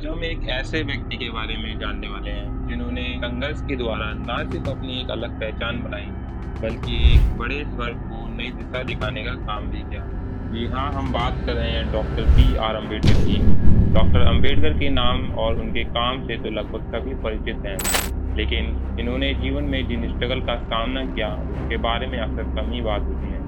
आज हम एक ऐसे व्यक्ति के बारे में जानने वाले हैं जिन्होंने संघर्ष के द्वारा न सिर्फ अपनी एक अलग पहचान बनाई बल्कि एक बड़े स्वर्ग को नई दिशा दिखाने का काम भी किया। जी हाँ, हम बात कर रहे हैं डॉक्टर B.R. अम्बेडकर की। डॉक्टर अम्बेडकर के नाम और उनके काम से तो लगभग सभी परिचित हैं, लेकिन इन्होंने जीवन में जिन स्ट्रगल का सामना किया उसके बारे में अक्सर कम ही बात होती है।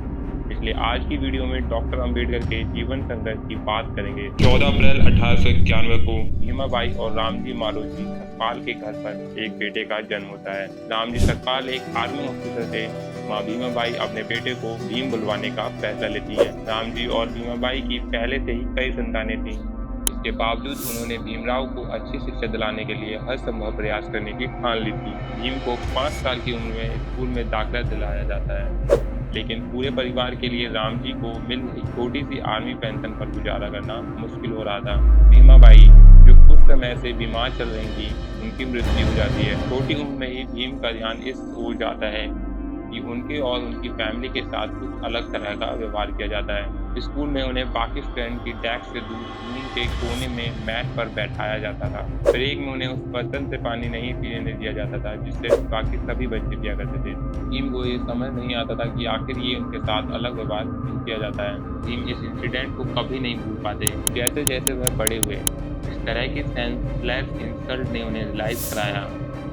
इसलिए आज की वीडियो में डॉक्टर अम्बेडकर के जीवन संघर्ष की बात करेंगे। 14 अप्रैल 1891 को भीमाबाई और रामजी मालोजी सकपाल के घर पर एक बेटे का जन्म होता है। रामजी सकपाल एक आर्मी ऑफिसर थे। माँ भीमाबाई अपने बेटे को भीम बुलवाने का फैसला लेती है। रामजी और भीमाबाई की पहले से ही कई संतानें थीं। इसके बावजूद उन्होंने भीमराव को अच्छी शिक्षा दिलाने के लिए हर संभव प्रयास करने की ठान ली थी। भीम को 5 साल की उम्र में स्कूल में दाखिला दिलाया जाता है, लेकिन पूरे परिवार के लिए रामजी को मिल रही छोटी सी आर्मी पेंशन पर गुजारा करना मुश्किल हो रहा था। भीमाबाई, जो कुछ समय से बीमार चल रही थी, उनकी मृत्यु हो जाती है। छोटी उम्र में ही भीम का ध्यान इस ओर जाता है कि उनके और उनकी फैमिली के साथ कुछ अलग तरह का व्यवहार किया जाता है। स्कूल में उन्हें बाकी स्टूडेंट की डेस्क से दूर रूम के कोने में मैट पर बैठाया जाता था। ब्रेक में उन्हें उस बर्तन से पानी नहीं पीने दिया जाता था जिससे बाकी सभी बच्चे पिया करते थे। भीम को ये समझ नहीं आता था कि आखिर ये उनके साथ अलग व्यवहार क्यों किया जाता है। भीम इस इंसिडेंट को कभी नहीं भूल पाते। जैसे जैसे वह बड़े हुए, इस तरह की सेंसलेस इंसल्ट ने उन्हें रियलाइज कराया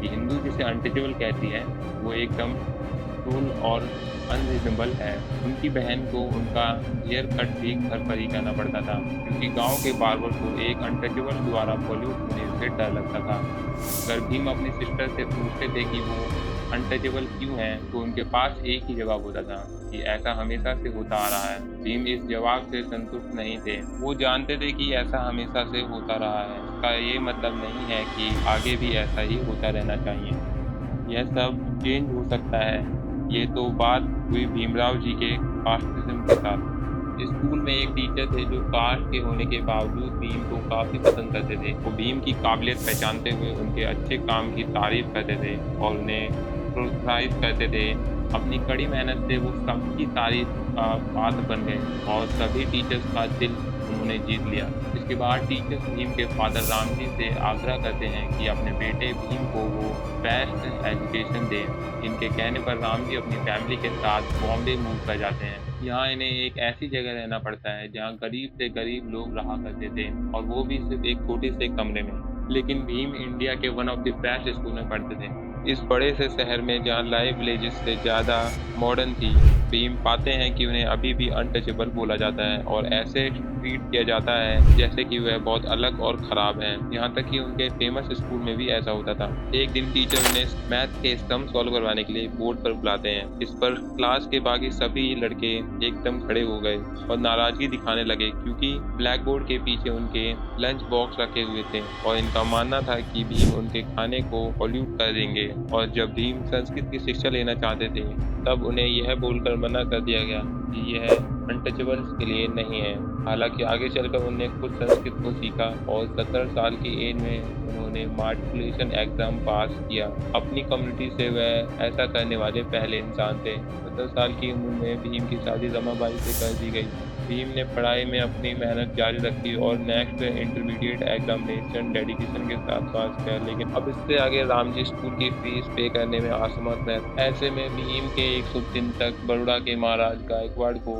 कि हिंदू जिसे अनटचेबल कहती है वो एकदम क्रूल और अनरीजनेबल है। उनकी बहन को उनका हेयर कट भी घर पर ही करना पड़ता था, क्योंकि गांव के बार्बर को एक अनटचेबल द्वारा पॉल्यूट होने से डर लगता था। अगर भीम अपनी सिस्टर से पूछते थे कि वो अनटचेबल क्यों है, तो उनके पास एक ही जवाब होता था कि ऐसा हमेशा से होता आ रहा है। भीम इस जवाब से संतुष्ट नहीं थे। वो जानते थे कि ऐसा हमेशा से होता रहा है, इसका ये मतलब नहीं है कि आगे भी ऐसा ही होता रहना चाहिए। यह सब चेंज हो सकता है। ये तो बात हुई भीमराव जी के कास्टिज्म के साथ। स्कूल में एक टीचर थे जो कास्ट के होने के बावजूद भीम को काफ़ी पसंद करते थे। वो भीम की काबिलियत पहचानते हुए उनके अच्छे काम की तारीफ करते थे और उन्हें प्रोत्साहित करते थे। अपनी कड़ी मेहनत से वो सबकी तारीफ का पात्र बन गए और सभी टीचर्स का दिल उन्होंने जीत लिया। इसके बाद टीचर्स भीम के फादर रामजी से आग्रह करते हैं कि अपने बेटे भीम को वो बेस्ट एजुकेशन दें। इनके कहने पर रामजी अपनी फैमिली के साथ बॉम्बे मूव कर जाते हैं। यहाँ इन्हें एक ऐसी जगह रहना पड़ता है जहाँ गरीब से गरीब लोग रहा करते थे, और वो भी सिर्फ एक छोटे से कमरे में। लेकिन भीम इंडिया के one of the best school में पढ़ते थे, इस बड़े से शहर में जहाँ लाइव विलेजेस से ज़्यादा मॉडर्न थी। भीम पाते हैं कि उन्हें अभी भी अनटचेबल बोला जाता है और ऐसे ट्रीट किया जाता है जैसे कि वह बहुत अलग और ख़राब हैं। यहाँ तक कि उनके फेमस स्कूल में भी ऐसा होता था। एक दिन टीचर उन्हें मैथ के सम सॉल्व करवाने के लिए बोर्ड पर बुलाते हैं। इस पर क्लास के बाकी सभी लड़के एकदम खड़े हो गए और नाराज़गी दिखाने लगे, क्योंकि ब्लैक बोर्ड के पीछे उनके लंच बॉक्स रखे हुए थे और इनका मानना था कि भीम उनके खाने को पॉल्यूट कर देंगे। और जब भीम संस्कृत की शिक्षा लेना चाहते थे तब उन्हें यह बोलकर मना कर दिया गया कि यह अनटचेबल्स के लिए नहीं है। हालांकि आगे चलकर उन्होंने खुद संस्कृत को सीखा और 17 साल की एज में उन्होंने मैट्रिकुलेशन एग्जाम पास किया। अपनी कम्युनिटी से वह ऐसा करने वाले पहले इंसान थे। 17 साल की उम्र में भीम की शादी रमाबाई से कर दी गई। भीम ने पढ़ाई में अपनी मेहनत जारी रखी और नेक्स्ट इंटरमीडिएट एग्जामिनेशन डेडिकेशन के साथ पास किया, लेकिन अब इससे आगे रामजी स्कूल की फीस पे करने में असमर्थ है। ऐसे में भीम के एक शुभ दिन तक बड़ौदा के महाराज गायकवाड़ को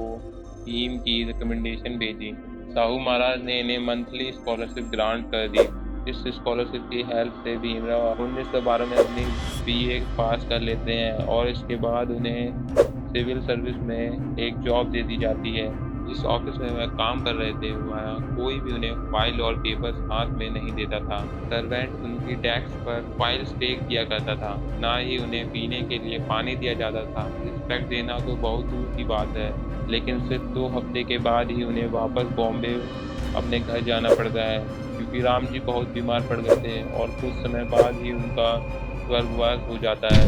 भीम की रिकमेंडेशन भेजी। साहू महाराज ने इन्हें मंथली स्कॉलरशिप ग्रांट कर दी। इस स्कॉलरशिप की हेल्प से भीमराव 1912 में अपनी BA पास कर लेते हैं और इसके बाद उन्हें सिविल सर्विस में एक जॉब दे दी जाती है। जिस ऑफिस में वह काम कर रहे थे वहाँ कोई भी उन्हें फाइल और पेपर्स हाथ में नहीं देता था। सर्वेंट उनकी डेस्क पर फाइल्स फेंक दिया करता था, ना ही उन्हें पीने के लिए पानी दिया जाता था। रिस्पेक्ट देना तो बहुत दूर की बात है, लेकिन सिर्फ 2 हफ्ते के बाद ही उन्हें वापस बॉम्बे अपने घर जाना पड़ता है, क्योंकि रामजी बहुत बीमार पड़ गए थे और कुछ समय बाद ही उनका स्वर्गवास हो जाता है।